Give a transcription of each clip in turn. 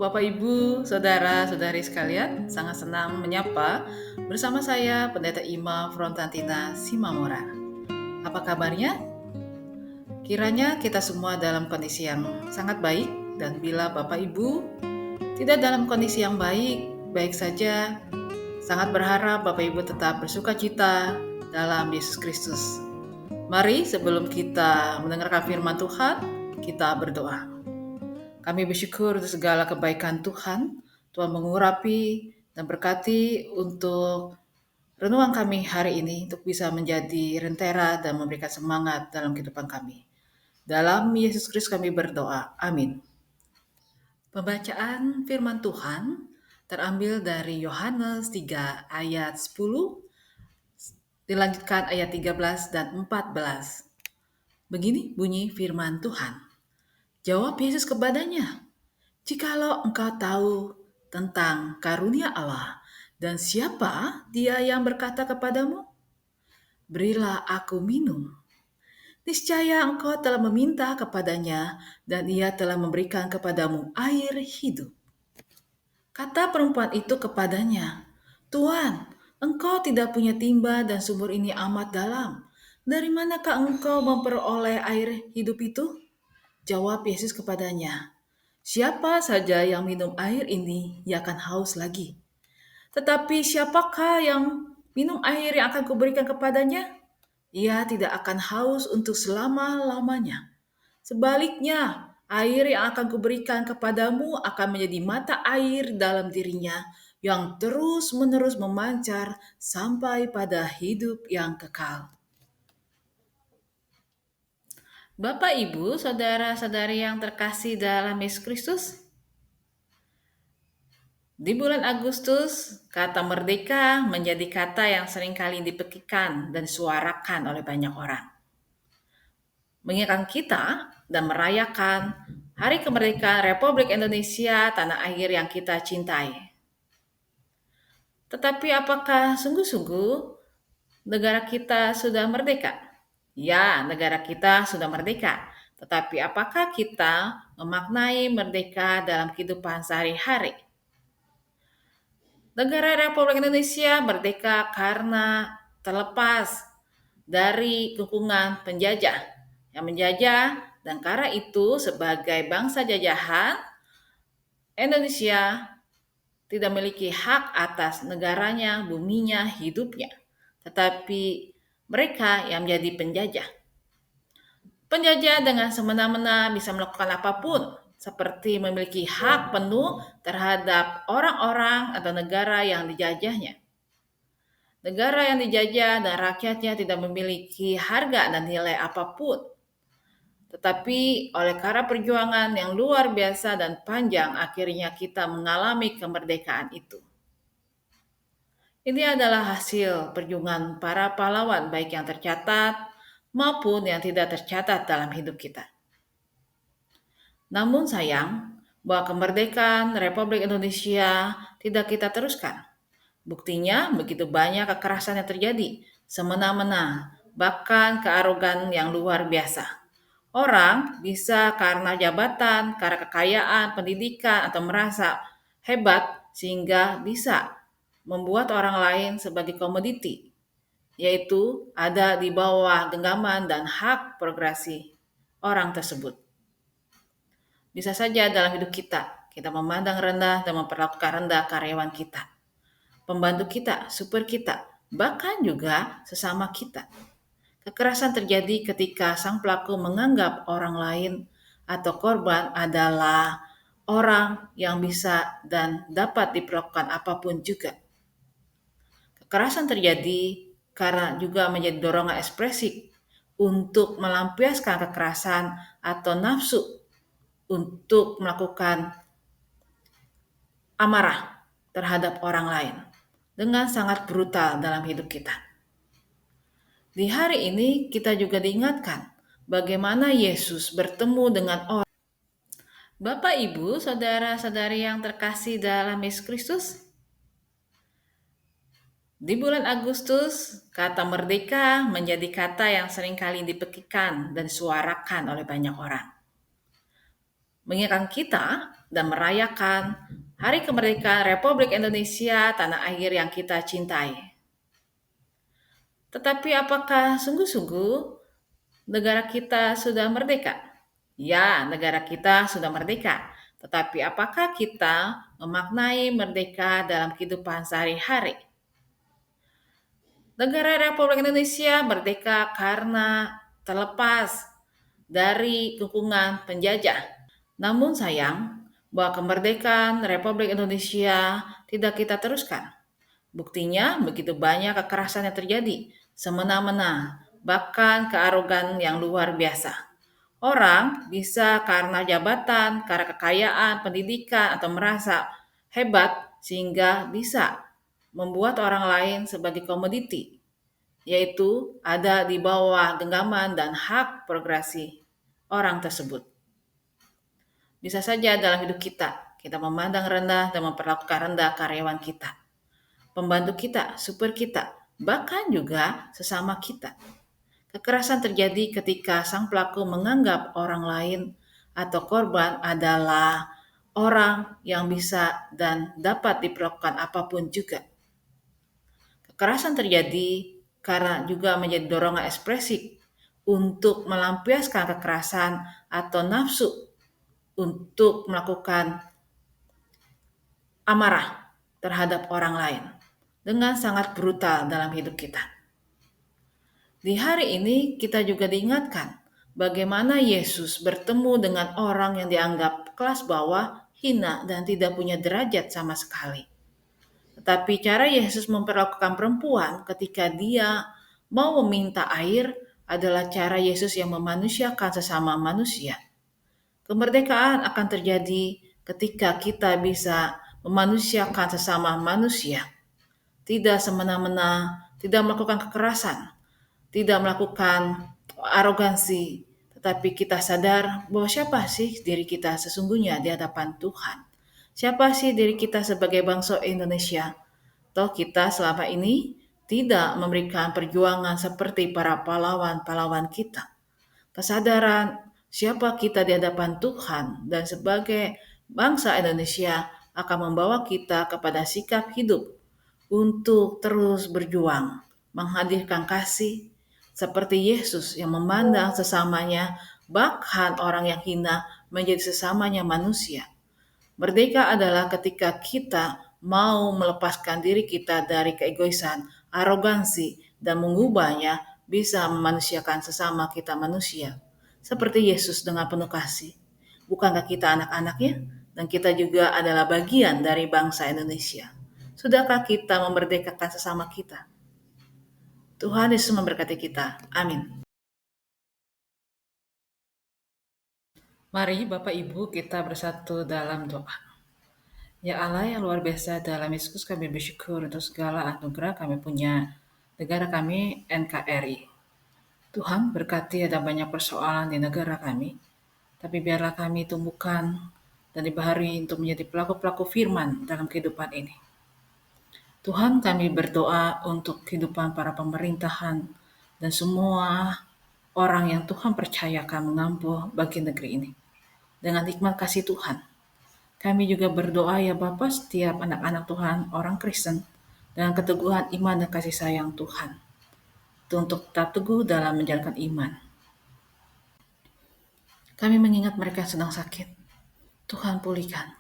Bapak, Ibu, saudara-saudari sekalian, sangat senang menyapa bersama saya Pendeta Ima Frontantina Simamora. Apa kabarnya? Kiranya kita semua dalam kondisi yang sangat baik, dan bila Bapak Ibu tidak dalam kondisi yang baik saja, sangat berharap Bapak Ibu tetap bersuka cita dalam Yesus Kristus. Mari sebelum kita mendengarkan firman Tuhan, kita berdoa. Kami bersyukur untuk segala kebaikan Tuhan. Tuhan mengurapi dan berkati untuk renungan kami hari ini untuk bisa menjadi rentera dan memberikan semangat dalam kehidupan kami. Dalam Yesus Kristus kami berdoa. Amin. Pembacaan firman Tuhan terambil dari Yohanes 3 ayat 10, dilanjutkan ayat 13 dan 14. Begini bunyi firman Tuhan. Jawab Yesus kepadanya, "Jikalau engkau tahu tentang karunia Allah dan siapa dia yang berkata kepadamu, 'Berilah aku minum,' niscaya engkau telah meminta kepadanya dan ia telah memberikan kepadamu air hidup." Kata perempuan itu kepadanya, "Tuan, engkau tidak punya timba dan sumur ini amat dalam. Dari manakah engkau memperoleh air hidup itu?" Jawab Yesus kepadanya, "Siapa saja yang minum air ini, ia akan haus lagi. Tetapi siapakah yang minum air yang akan kuberikan kepadanya? Ia tidak akan haus untuk selama-lamanya. Sebaliknya, air yang akan kuberikan kepadamu akan menjadi mata air dalam dirinya yang terus-menerus memancar sampai pada hidup yang kekal." Bapak, Ibu, saudara-saudari yang terkasih dalam Yesus Kristus, di bulan Agustus, kata merdeka menjadi kata yang seringkali dipekikan dan disuarakan oleh banyak orang. Mengingatkan kita dan merayakan Hari Kemerdekaan Republik Indonesia, tanah air yang kita cintai. Tetapi apakah sungguh-sungguh negara kita sudah merdeka? Ya, negara kita sudah merdeka. Tetapi apakah kita memaknai merdeka dalam kehidupan sehari-hari? Negara Republik Indonesia merdeka karena terlepas dari kekungan penjajah yang menjajah, dan karena itu sebagai bangsa jajahan, Indonesia tidak memiliki hak atas negaranya, buminya, hidupnya. Tetapi mereka yang menjadi penjajah. Penjajah dengan semena-mena bisa melakukan apapun, seperti memiliki hak penuh terhadap orang-orang atau negara yang dijajahnya. Negara yang dijajah dan rakyatnya tidak memiliki harga dan nilai apapun. Tetapi oleh karena perjuangan yang luar biasa dan panjang, akhirnya kita mengalami kemerdekaan itu. Ini adalah hasil perjuangan para pahlawan, baik yang tercatat maupun yang tidak tercatat dalam hidup kita. Namun sayang, bahwa kemerdekaan Republik Indonesia tidak kita teruskan. Buktinya begitu banyak kekerasan yang terjadi, semena-mena, bahkan kearogan yang luar biasa. Orang bisa karena jabatan, karena kekayaan, pendidikan, atau merasa hebat sehingga bisa membuat orang lain sebagai komoditi, yaitu ada di bawah genggaman dan hak progresi orang tersebut. Bisa saja dalam hidup kita memandang rendah dan memperlakukan rendah karyawan kita, pembantu kita, supir kita, bahkan juga sesama kita. Kekerasan terjadi ketika sang pelaku menganggap orang lain atau korban adalah orang yang bisa dan dapat diperlakukan apapun juga. Kekerasan terjadi karena juga menjadi dorongan ekspresi untuk melampiaskan kekerasan atau nafsu untuk melakukan amarah terhadap orang lain dengan sangat brutal dalam hidup kita. Di hari ini kita juga diingatkan bagaimana Yesus bertemu dengan orang. Bapak, Ibu, saudara-saudari yang terkasih dalam Yesus Kristus, di bulan Agustus, kata merdeka menjadi kata yang seringkali dipekikan dan disuarakan oleh banyak orang. mengingatkan kita dan merayakan Hari Kemerdekaan Republik Indonesia, tanah air yang kita cintai. Tetapi apakah sungguh-sungguh negara kita sudah merdeka? Ya, negara kita sudah merdeka. Tetapi apakah kita memaknai merdeka dalam kehidupan sehari-hari? Negara Republik Indonesia merdeka karena terlepas dari kekungan penjajah. Namun sayang bahwa kemerdekaan Republik Indonesia tidak kita teruskan. Buktinya begitu banyak kekerasan yang terjadi, semena-mena, bahkan kearogan yang luar biasa. Orang bisa karena jabatan, karena kekayaan, pendidikan, atau merasa hebat sehingga bisa membuat orang lain sebagai komoditi, yaitu ada di bawah genggaman dan hak progresi orang tersebut. Bisa saja dalam hidup kita memandang rendah dan memperlakukan rendah karyawan kita, pembantu kita, supir kita, bahkan juga sesama kita. Kekerasan terjadi ketika sang pelaku menganggap orang lain atau korban adalah orang yang bisa dan dapat diperlakukan apapun juga. Kekerasan terjadi karena juga menjadi dorongan ekspresif untuk melampiaskan kekerasan atau nafsu untuk melakukan amarah terhadap orang lain dengan sangat brutal dalam hidup kita. Di hari ini kita juga diingatkan bagaimana Yesus bertemu dengan orang yang dianggap kelas bawah, hina, dan tidak punya derajat sama sekali. Tetapi cara Yesus memperlakukan perempuan ketika dia mau meminta air adalah cara Yesus yang memanusiakan sesama manusia. Kemerdekaan akan terjadi ketika kita bisa memanusiakan sesama manusia, tidak semena-mena, tidak melakukan kekerasan, tidak melakukan arogansi, tetapi kita sadar bahwa siapa sih diri kita sesungguhnya di hadapan Tuhan. Siapa sih diri kita sebagai bangsa Indonesia? Toh kita selama ini tidak memberikan perjuangan seperti para pahlawan-pahlawan kita. Kesadaran siapa kita di hadapan Tuhan dan sebagai bangsa Indonesia akan membawa kita kepada sikap hidup untuk terus berjuang, menghadirkan kasih seperti Yesus yang memandang sesamanya, bahkan orang yang hina menjadi sesamanya manusia. Merdeka adalah ketika kita mau melepaskan diri kita dari keegoisan, arogansi, dan mengubahnya bisa memanusiakan sesama kita manusia. Seperti Yesus dengan penuh kasih. Bukankah kita anak-anaknya? Dan kita juga adalah bagian dari bangsa Indonesia. Sudahkah kita memerdekakan sesama kita? Tuhan Yesus memberkati kita. Amin. Mari Bapak Ibu kita bersatu dalam doa. Ya Allah yang luar biasa, dalam Yesus kami bersyukur untuk segala anugerah kami punya negara kami NKRI. Tuhan berkati ada banyak persoalan di negara kami, tapi biarlah kami tumbuhkan dan dibaharui untuk menjadi pelaku-pelaku firman dalam kehidupan ini. Tuhan kami berdoa untuk kehidupan para pemerintahan dan semua orang yang Tuhan percayakan mengampu bagi negeri ini. Dengan hikmat kasih Tuhan, kami juga berdoa ya Bapa setiap anak-anak Tuhan, orang Kristen, dengan keteguhan iman dan kasih sayang Tuhan, untuk tetap teguh dalam menjalankan iman. Kami mengingat mereka yang sedang sakit. Tuhan pulihkan.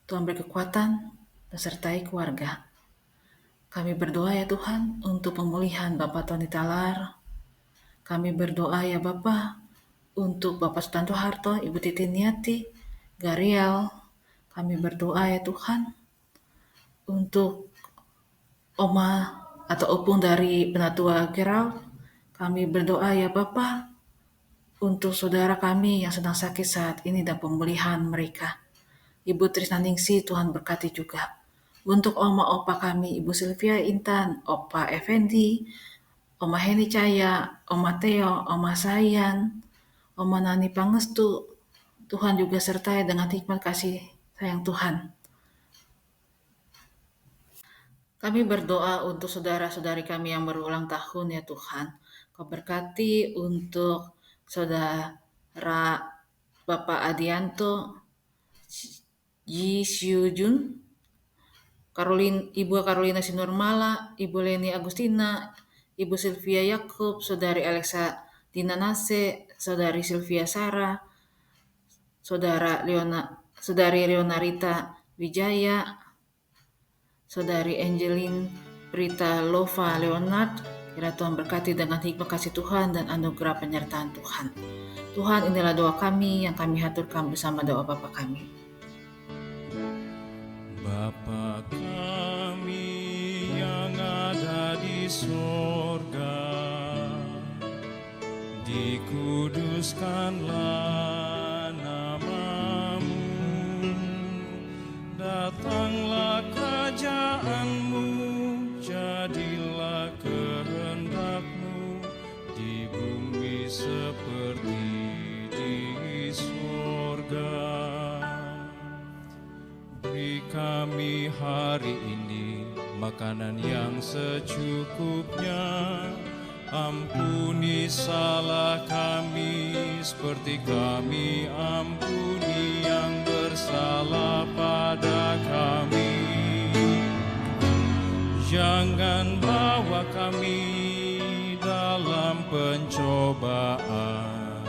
Tuhan beri kekuatan dan sertai keluarga. Kami berdoa ya Tuhan untuk pemulihan Bapak Tony Talar. Kami berdoa ya Bapak untuk Bapak Sutanto Harto, Ibu Titi Niati, Gariel. Kami berdoa ya Tuhan untuk Oma atau opung dari Penatua Gerald. Kami berdoa ya Bapak untuk saudara kami yang sedang sakit saat ini dan pemulihan mereka. Ibu Trisna Ningsi, Tuhan berkati juga. Untuk Oma Opa kami, Ibu Sylvia Intan, Opa Effendi, Oma Heni Caya, Oma Theo, Oma Sayan, Oma Nani Pangestu, Tuhan juga sertai dengan hikmat kasih sayang Tuhan. Kami berdoa untuk saudara-saudari kami yang berulang tahun ya Tuhan. Kau berkati untuk saudara Bapak Adianto, Ji Siu-jun, Ibu Carolina Sinurmala, Ibu Leni Agustina, Ibu Sylvia Yakub, Saudari Alexa Dinanase, Saudari Sylvia Sara, Saudari Leonarita Wijaya, Saudari Angeline Prita Lova Leonard. Kira Tuhan berkati dengan hikmat kasih Tuhan dan anugerah penyertaan Tuhan. Tuhan, inilah doa kami yang kami haturkan bersama doa Bapa kami. Bapa kami yang ada di sorga, dikuduskanlah namamu, datanglah kerajaan-Mu, jadilah kehendak-Mu di bumi seperti di sorga. Beri kami hari ini makanan yang secukupnya. Ampuni salah kami seperti kami ampuni yang bersalah pada kami. Jangan bawa kami dalam pencobaan,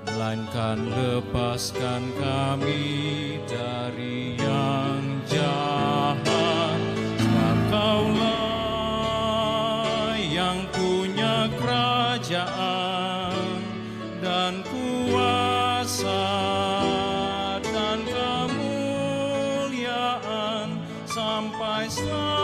melainkan lepaskan kami dari yang jahat. Sebab Kaulah yang punya kerajaan dan kuasa dan kemuliaan sampai selamanya.